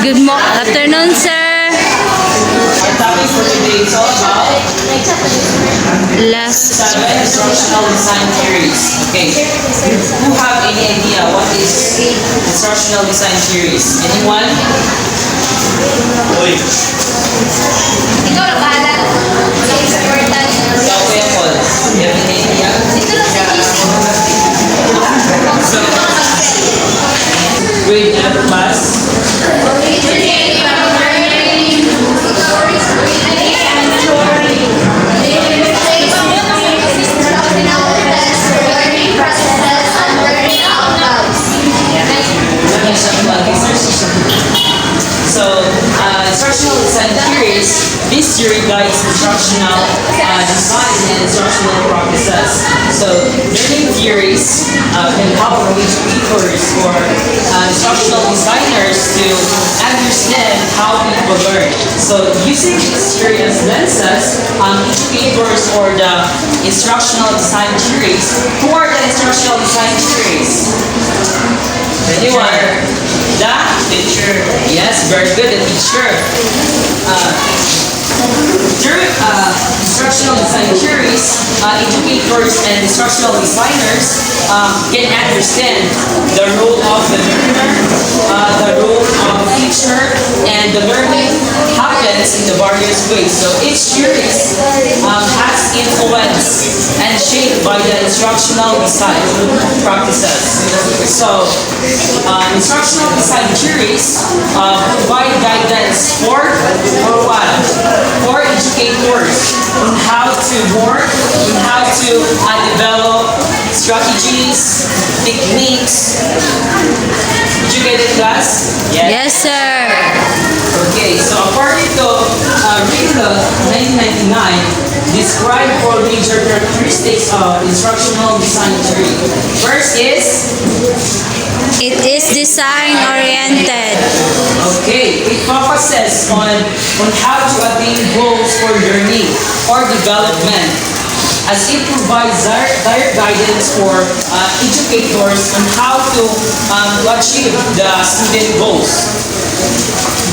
Afternoon, sir. Our topic for today is all about seven instructional design theories. Okay. Who have any idea what is instructional design theories? Anyone? Ikaw na bahala. Ikaw, Kuya Paul. You have any idea? Grade 11 class. So, instructional design theories, this theory guides instructional design and instructional practices. So, learning theories can help educators or instructional designers to understand how people learn. So, using this theory as lenses, educators or the instructional design theories, who are the instructional design theories? Anyone? The teacher. Yes, very good. The teacher. Through instructional design theories, educators and instructional designers can understand the role of the learner, the role of the teacher, and the learning happens in the various ways. So each theories has influence and shaped by the instructional design practices. So instructional design theories provide guidance for what? For educators on how to work, on how to develop strategies, techniques. Did you get it, class? Yes, sir. Okay, so according to RICHEBOY 1999, describe four major characteristics of instructional design theory. First is It is design-oriented. okay, it focuses on how to attain goals for learning or development, as it provides direct guidance for educators on how to achieve the student goals.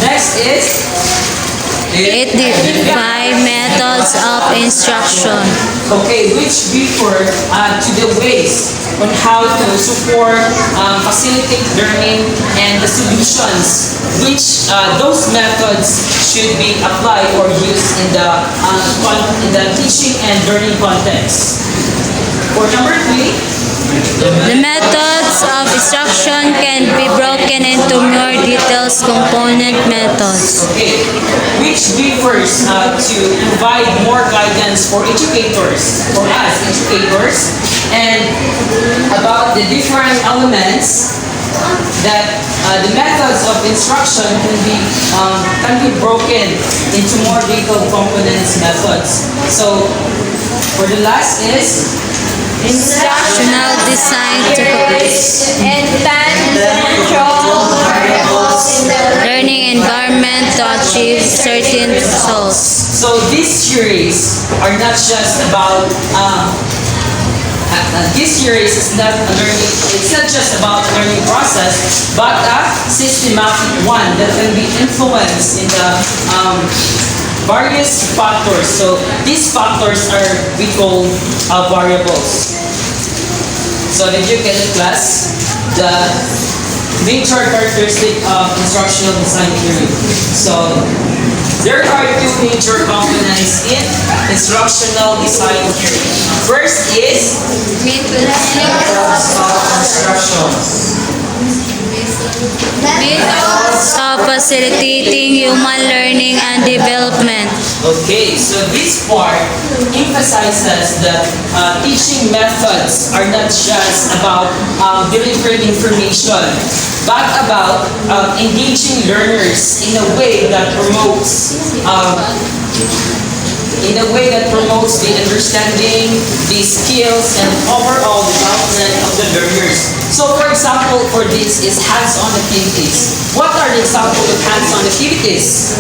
Next is It defines methods of instruction. okay, which refer to the ways on how to support, facilitate learning, and the solutions which those methods should be applied or used in the teaching and learning context. For number 3, The methods of instruction can be broken into more detailed component methods. okay, which refers to provide more guidance for educators, for us educators, and about the different elements that the methods of instruction can be broken into more detailed components methods. So for the last is Instructional design to And control variables in the learning environment to achieve certain results. so these theories are not just about this series is not a learning, it's not just about the learning process, but a systematic one that can be influenced in the various factors. So these factors are we call variables. So did you get it, class? The major characteristic of instructional design theory. So there are two major components in instructional design theory. First is methods of instruction. So facilitating human learning and development. Okay, so this part emphasizes that teaching methods are not just about delivering information, but about engaging learners in a way that promotes the understanding, the skills, and overall development of the learners. So for example, for this is hands-on activities. What are the examples of hands-on activities?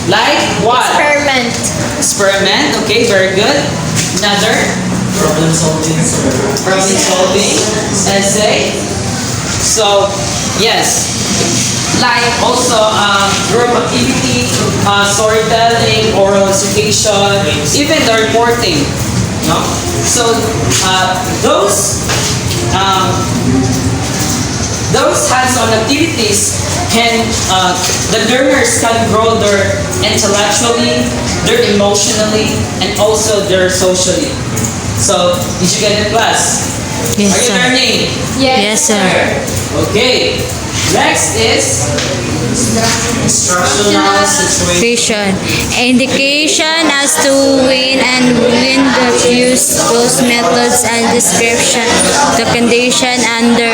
Like what? experiment. Experiment, okay, very good. Another? Problem solving. Problem solving. Essay. So, yes. Like, Also, group activity, storytelling, oral recitation, even the reporting. No? So, those hands-on activities can, the learners can grow their intellectually, their emotionally, and also their socially. So, did you get it, class? Yes, Are you sir. learning? Yes, sir. Okay. Next is Instructional situation. Vision. Indication as to when and when the use those methods and description the condition under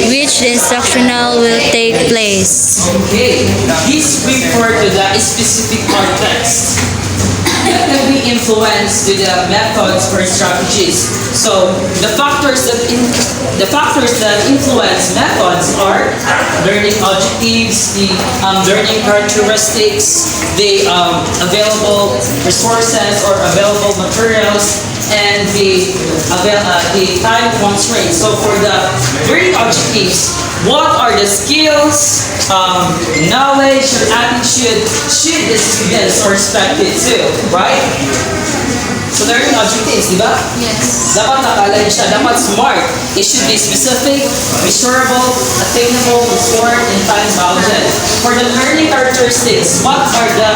which the instructional will take place. okay. These refer to the specific context that can be influenced to the methods or strategies. So the factors that influence methods are learning objectives, the learning characteristics, the available resources or available materials, and the time constraints. So for the learning objectives, what are the skills, knowledge, or attitude should the students or expected to, right? So learning objectives, di ba? yes. Dapat nakalain siya, dapat smart. It should be specific, measurable, attainable, short, and time-bounded. For the learning characteristics, what are the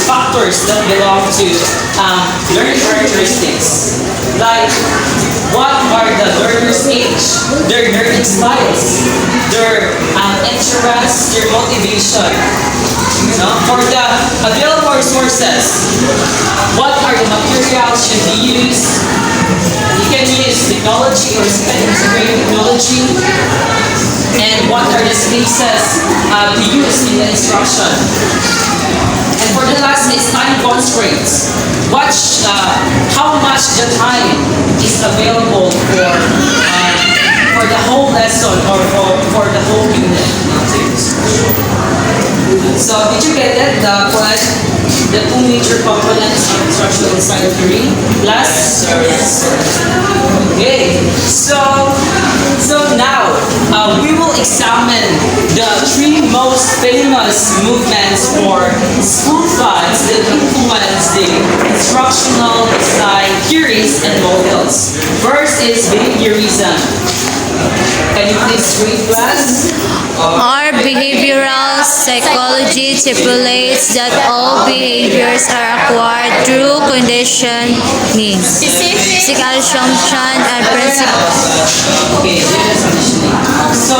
factors that belong to learning characteristics? Like, what are the learner's age, their learning styles, their interests, their motivation? No? For the available resources, what are the materials should be used? You can use technology or integrate technology. And what are the spaces to use in the instruction? And for the last is time constraints. How much the time is available for the whole lesson or for the whole unit. So did you get it? The two major components of instructional design theory. Last? Okay. So now we will examine the three most famous movements for school thoughts that influence the instructional design theories and models. First is behaviorism. Can you please read, class? Our behavioral psychology stipulates that all behaviors are acquired through conditioning, basic assumption, and principles. Okay, here's conditioning. So,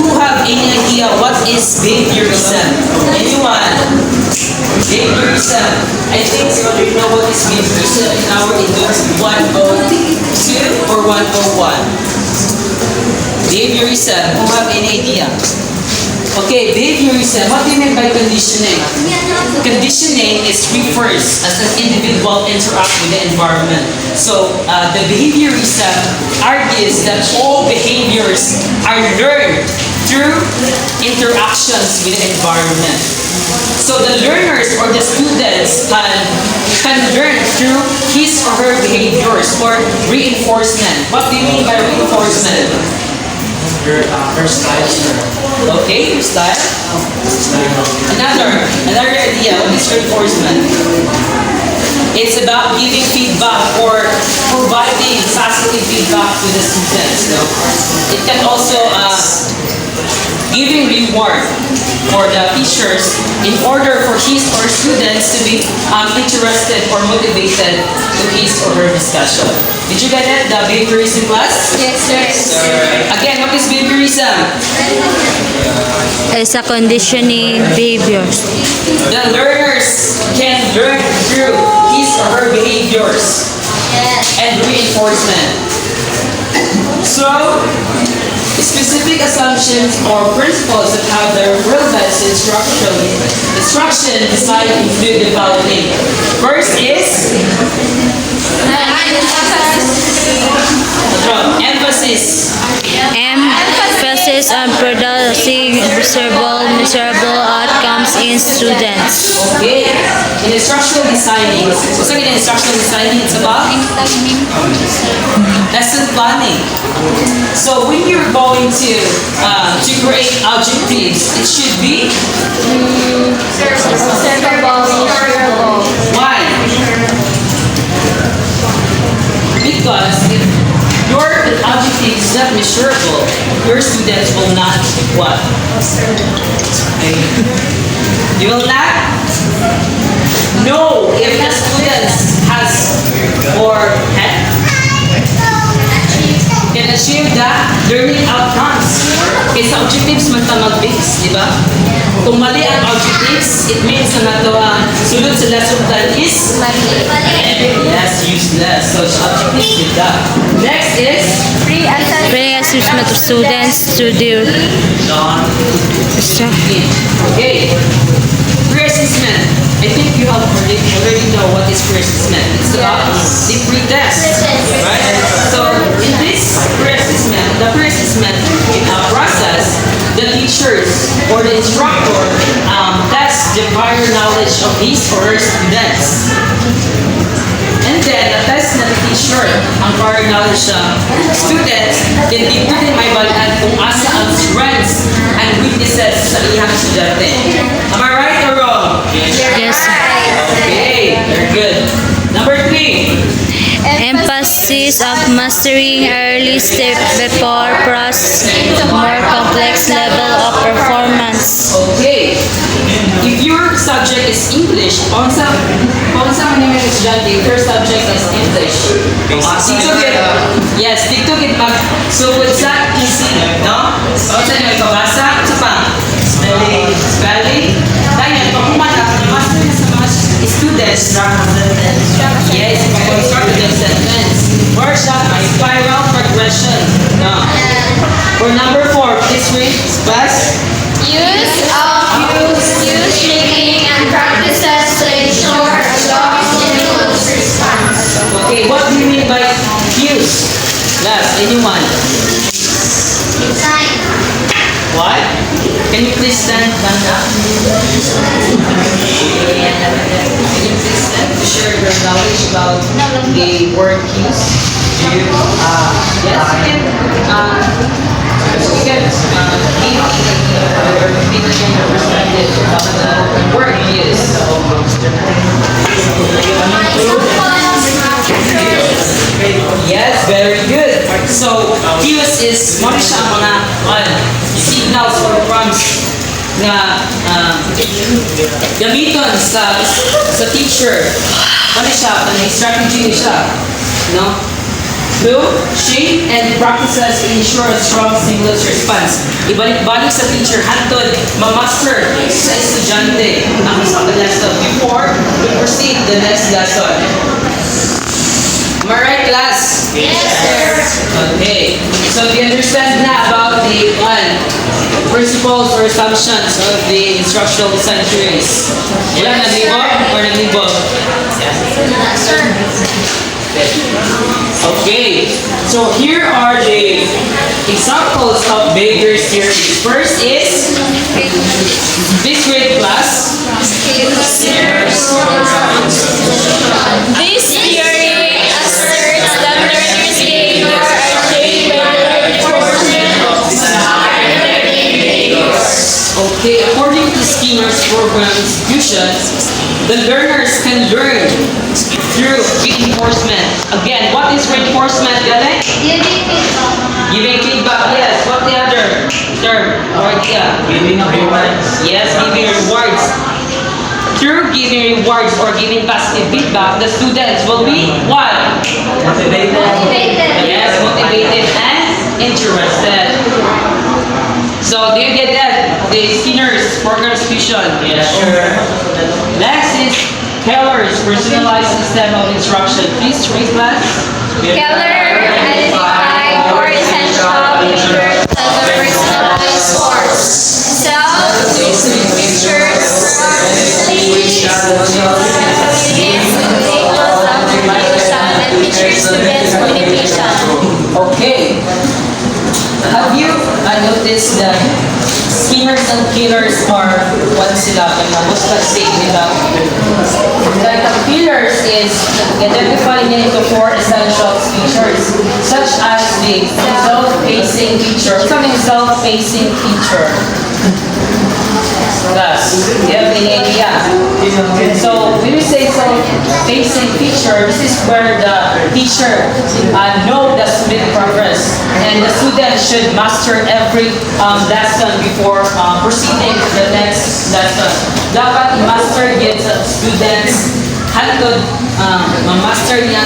who have any idea what is behaviorism? Anyone? Behaviorism. I think you already know what is behaviorism in our English 102 or 101. Behaviorism, who have any idea? Okay, behaviorism, what do you mean by conditioning? Conditioning refers as an individual interact with the environment. So, the behaviorism argues that all behaviors are learned through interactions with the environment. So the learners or the students can learn through his or her behaviors or reinforcement. What do you mean by reinforcement? Her styles are Okay, style. Another idea. What is reinforcement? It's about giving feedback or providing positive feedback to the students. No? It can also giving reward for the teachers in order for his or students to be interested or motivated to his or her discussion. Did you get it? The behaviorism class? Yes, sir. Again, what is behaviorism? It's a conditioning behaviors. The learners can learn through his or her behaviors Yes. and reinforcement. So, specific assumptions or principles that have their relevance in instruction design include the following. First is emphasis. Emphasis on producing measurable outcomes in students. Okay. in instructional designing, what's in instructional designing? It's about lesson planning. So when you're going to create objectives, it should be why? Because if your objective is not measurable, your students will not what? You will not know if the students has or can achieve the learning outcomes. Kasi sa objectives man ta mag-base, di ba? Kung mali ang objectives, it means na nato ang sulod sa lesson plan is yes, useless. So objectives with that. Next is Pre-assessment of students to do. okay. Pre-assessment. I think you have already know what is pre-assessment. It's about the pre-test, right? So in this pre-assessment, the pre-assessment process, the teachers or the instructor tests the prior knowledge of his or her students. And then, the test na the teacher ang prior knowledge sa students, then dito din may balaan kung asa ang strengths and weaknesses sa iyang estudyante. Am I right or wrong? Yes. Okay, very good. Number 3. Emphasis of mastering early step before processing more complex level of performance. Okay. If your subject is English, paano sa mga estudyante, if your subject is English, dito get mag, so it's not easy, no? Paano sa may kabasa, sa pa? Spelling. Dahil, pag umanak, master na sa mga students, yes, construct the sentence. Workshop, spiral progression. No. For number 4, please read, class. Use thinking and practices to ensure a strong stimulus response. Okay, what do you mean by use? Class, anyone? Design. What? Can you please stand up? Can you please stand to share your knowledge about the word use? Yes, you can. You can give your perspective about the word use. Yes, very good. So, cues is mo siya ang mga signals or prompts na gamiton sa teacher. Ano siya? Strategy siya. No? To shape and practices to ensure a strong stimulus response. Ibalik-balik sa teacher, hantod, mamaster sa estudyante ang isang lesson before we proceed the next lesson. Am I right, class? Yes, sir. Okay. So you understand na about the principles or assumptions of the instructional design theories. Wala naglibog or naglibog? Yes, sir. Okay. So here are the examples of behavior's theories. First is this grade class. This theory asserts that learners' behavior are shaped by reinforcement of desired behaviors. Okay, according to Skinner's program distribution, the learners can learn through reinforcement. Again, what is reinforcement, Gale? Giving feedback, yes. What the other term? Or yeah. Giving rewards. Yes, giving rewards. Through giving rewards or giving positive feedback, the students will be what? Motivated. Yes, motivated and interested. So, do you get that? The Skinner's program distribution. Yes, sure. Next is Keller's personalized system of instruction. Please read class. Keller identified four essential features of a personalized course: self, pictures, and teacher-student communication. Okay. Have you noticed that Skinners and Killers are one sila? Mas pag-state nila. is identifying it into four essential features, such as the self-pacing feature. What's something self-pacing feature? Class, you have any idea? So when we say self-pacing feature, this is where the teacher know the student progress, and the student should master every lesson before proceeding to the next lesson. Dapat i-master yun sa students, hantod ma-master niya,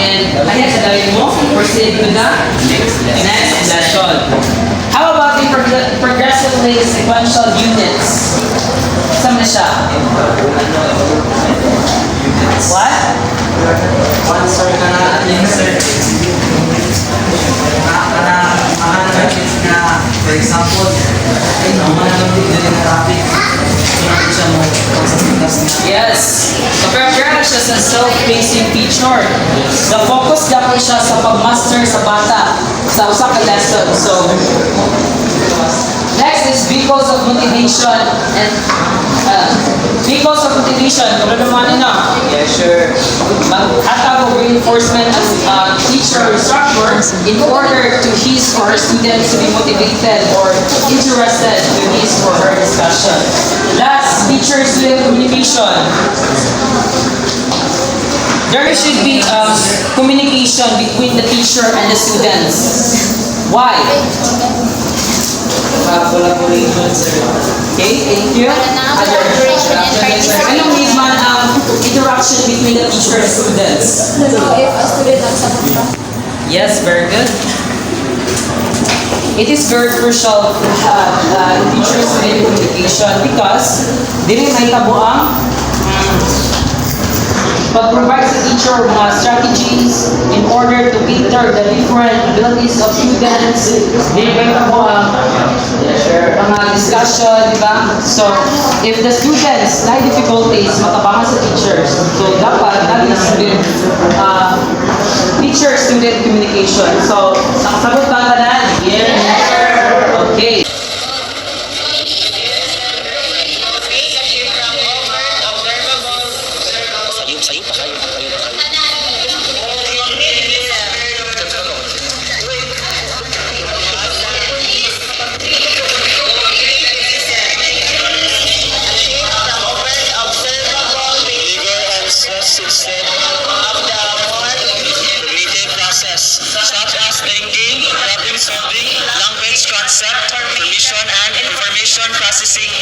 and kaya sa dahil mo, proceed to the next lesson. How about the progressively sequential units? Saan na siya? What? Once or ka na insert. For example, ay naman ang hindi na traffic. Siya mo sa pintas niya. Yes. Kapag siya sa self-pacing feature. The focus dapat siya sa pag-master sa bata sa usa ka lesson. So, next is vehicles of motivation and vehicles of motivation. Kung ano naman ina? Yeah, sure. Mag-hatag o reinforcement as teacher or instructor in order to his or her students to be motivated or interested in his or her discussion. Last, teacher-student communication. There should be communication between the teacher and the students. Why? Collaboration, sir. Okay, thank you. Collaboration and participation. Anong need man ang interaction between the teacher and students? If a student ang sagot pa. Yes, very good. It is very crucial to have teacher-student communication because dili may tabo ang pag-provide sa teacher mga strategies in order to cater the different abilities of students. Dili may tabo ang mga discussion, di ba? So, if the students na difficulties, matabangan sa teachers. So, dapat natin student teacher-student communication. So, nakasagot ba ka na? Yes. Okay. System of the more cognitive process, such as thinking, problem solving, language concept, cognition, and information processing.